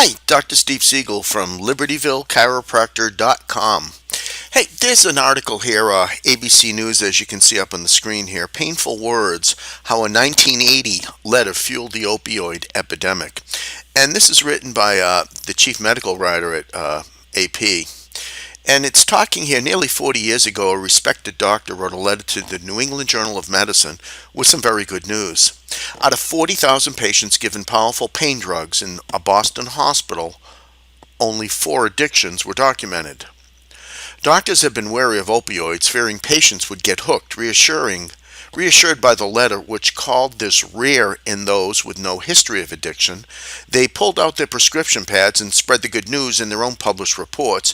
Hi, Dr. Steve Segal from LibertyvilleChiropractor.com. Hey, there's an article here, ABC News, as you can see up on the screen here. Painful Words, How a 1980 Letter Fueled the Opioid Epidemic. And this is written by the chief medical writer at AP. And it's talking here nearly 40 years ago, a respected doctor wrote a letter to the New England Journal of Medicine with some very good news. Out of 40,000 patients given powerful pain drugs in a Boston hospital, only 4 addictions were documented. Doctors have been wary of opioids, fearing patients would get hooked, reassured by the letter, which called this rare in those with no history of addiction. They pulled out their prescription pads and spread the good news in their own published reports,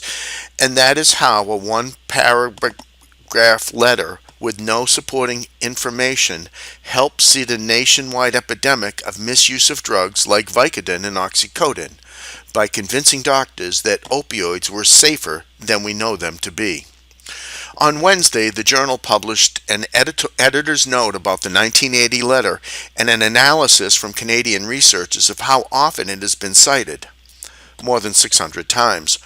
and that is how a one-paragraph letter with no supporting information helped see the nationwide epidemic of misuse of drugs like Vicodin and Oxycodone by convincing doctors that opioids were safer than we know them to be. On Wednesday, the journal published an editor's note about the 1980 letter and an analysis from Canadian researchers of how often it has been cited, more than 600 times,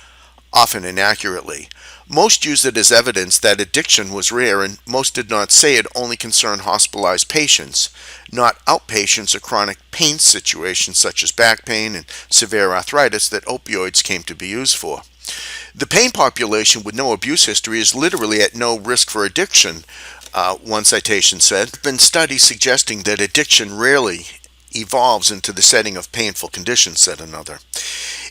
often inaccurately. Most used it as evidence that addiction was rare, and most did not say it only concerned hospitalized patients, not outpatients or chronic pain situations such as back pain and severe arthritis that opioids came to be used for. The pain population with no abuse history is literally at no risk for addiction, one citation said. There have been studies suggesting that addiction rarely evolves into the setting of painful conditions, said another.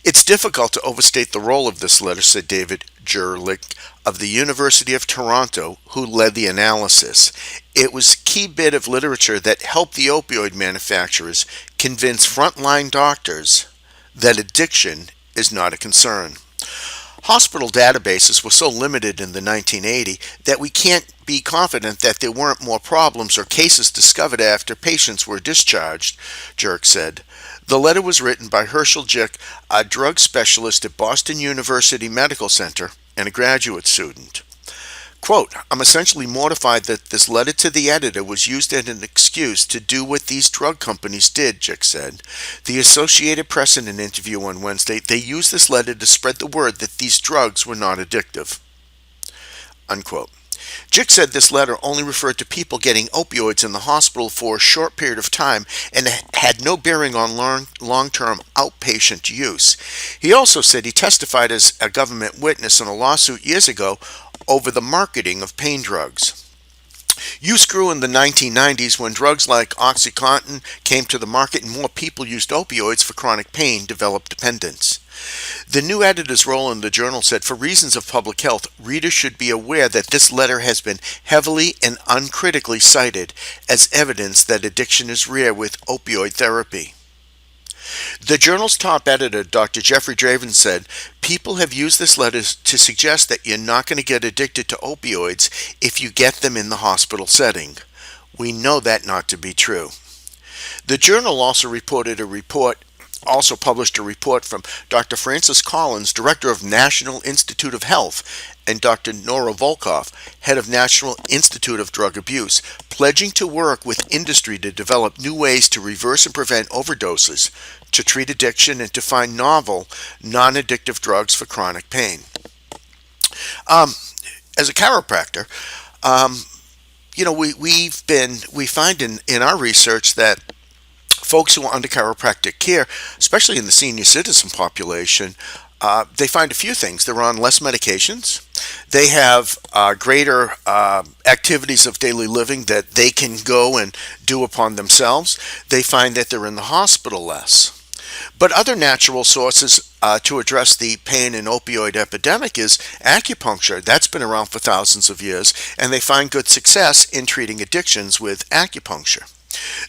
It's difficult to overstate the role of this letter, said David Gerlich of the University of Toronto, who led the analysis. It was a key bit of literature that helped the opioid manufacturers convince frontline doctors that addiction is not a concern. Hospital databases were so limited in the 1980 that we can't be confident that there weren't more problems or cases discovered after patients were discharged, Jerk said. The letter was written by Herschel Jick, a drug specialist at Boston University Medical Center and a graduate student. Quote, I'm essentially mortified that this letter to the editor was used as an excuse to do what these drug companies did, Jick said. The Associated Press in an interview on Wednesday, they used this letter to spread the word that these drugs were not addictive. Unquote. Jick said this letter only referred to people getting opioids in the hospital for a short period of time and had no bearing on long-term outpatient use. He also said he testified as a government witness in a lawsuit years ago over the marketing of pain drugs. Use grew in the 1990s when drugs like Oxycontin came to the market and more people used opioids for chronic pain developed dependence. The new editor's role in the journal said, for reasons of public health, readers should be aware that this letter has been heavily and uncritically cited as evidence that addiction is rare with opioid therapy. The journal's top editor, Dr. Jeffrey Draven, said, people have used this letter to suggest that you're not going to get addicted to opioids if you get them in the hospital setting. We know that not to be true. The journal also published a report from Dr. Francis Collins, Director of National Institute of Health, and Dr. Nora Volkoff, Head of National Institute of Drug Abuse, pledging to work with industry to develop new ways to reverse and prevent overdoses, to treat addiction, and to find novel, non-addictive drugs for chronic pain. As a chiropractor, we find in our research that folks who are under chiropractic care, especially in the senior citizen population, they find a few things. They're on less medications. They have greater activities of daily living that they can go and do upon themselves. They find that they're in the hospital less. But other natural sources to address the pain and opioid epidemic is acupuncture. That's been around for thousands of years, and they find good success in treating addictions with acupuncture.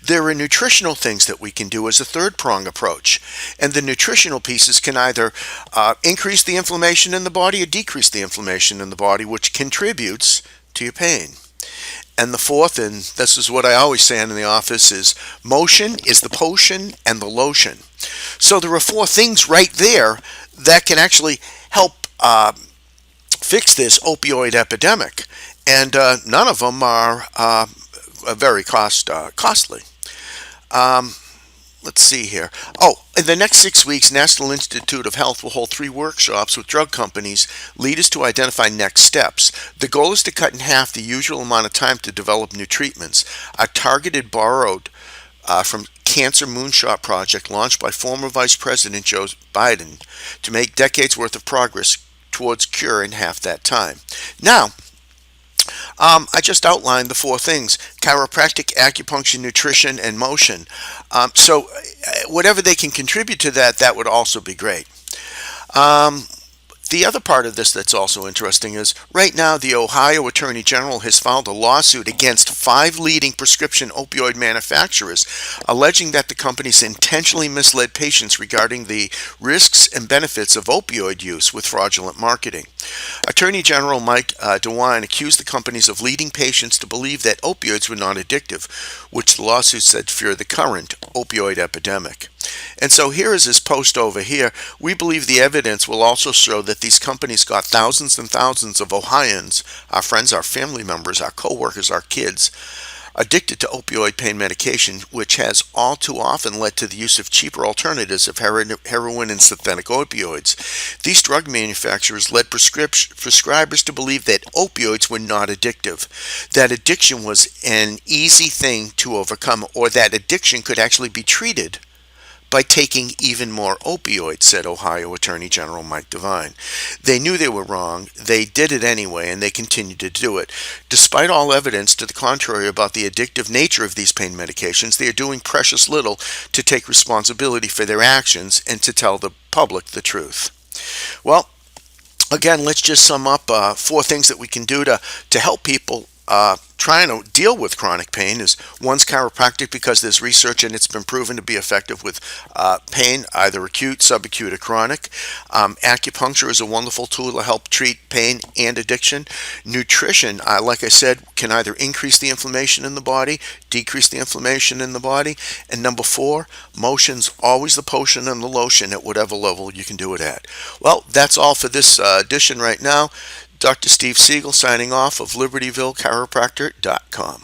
There are nutritional things that we can do as a third prong approach, and the nutritional pieces can either increase the inflammation in the body or decrease the inflammation in the body, which contributes to your pain. And the fourth, and this is what I always say in the office, is motion is the potion and the lotion. So there are 4 things right there that can actually help fix this opioid epidemic, and none of them are very costly. Let's let's see here. Oh, in the next 6 weeks, National Institute of Health will hold 3 workshops with drug companies, leaders to identify next steps. The goal is to cut in half the usual amount of time to develop new treatments. A targeted borrowed from Cancer Moonshot Project launched by former Vice President Joe Biden to make decades worth of progress towards cure in half that time. Now, I just outlined the 4 things: chiropractic, acupuncture, nutrition, and motion. Whatever they can contribute to that, that would also be great. Um, the other part of this that's also interesting is right now the Ohio Attorney General has filed a lawsuit against 5 leading prescription opioid manufacturers, alleging that the companies intentionally misled patients regarding the risks and benefits of opioid use with fraudulent marketing. Attorney General Mike DeWine accused the companies of leading patients to believe that opioids were not addictive, which the lawsuit said fear the current opioid epidemic. And so here is his post over here. We believe the evidence will also show that these companies got thousands and thousands of Ohioans, our friends, our family members, our co-workers, our kids, addicted to opioid pain medication, which has all too often led to the use of cheaper alternatives of heroin and synthetic opioids. These drug manufacturers led prescribers to believe that opioids were not addictive, that addiction was an easy thing to overcome, or that addiction could actually be treated by taking even more opioids, said Ohio Attorney General Mike DeWine. They knew they were wrong, they did it anyway, and they continued to do it. Despite all evidence to the contrary about the addictive nature of these pain medications, they are doing precious little to take responsibility for their actions and to tell the public the truth. Well, again, let's just sum up 4 things that we can do to help people trying to deal with chronic pain. Is one's chiropractic, because there's research and it's been proven to be effective with pain, either acute, subacute, or chronic. Acupuncture is a wonderful tool to help treat pain and addiction. Nutrition, like I said, can either increase the inflammation in the body, decrease the inflammation in the body. And number 4, motion's always the potion and the lotion at whatever level you can do it at. Well, that's all for this edition right now. Dr. Steve Segal signing off of LibertyvilleChiropractor.com.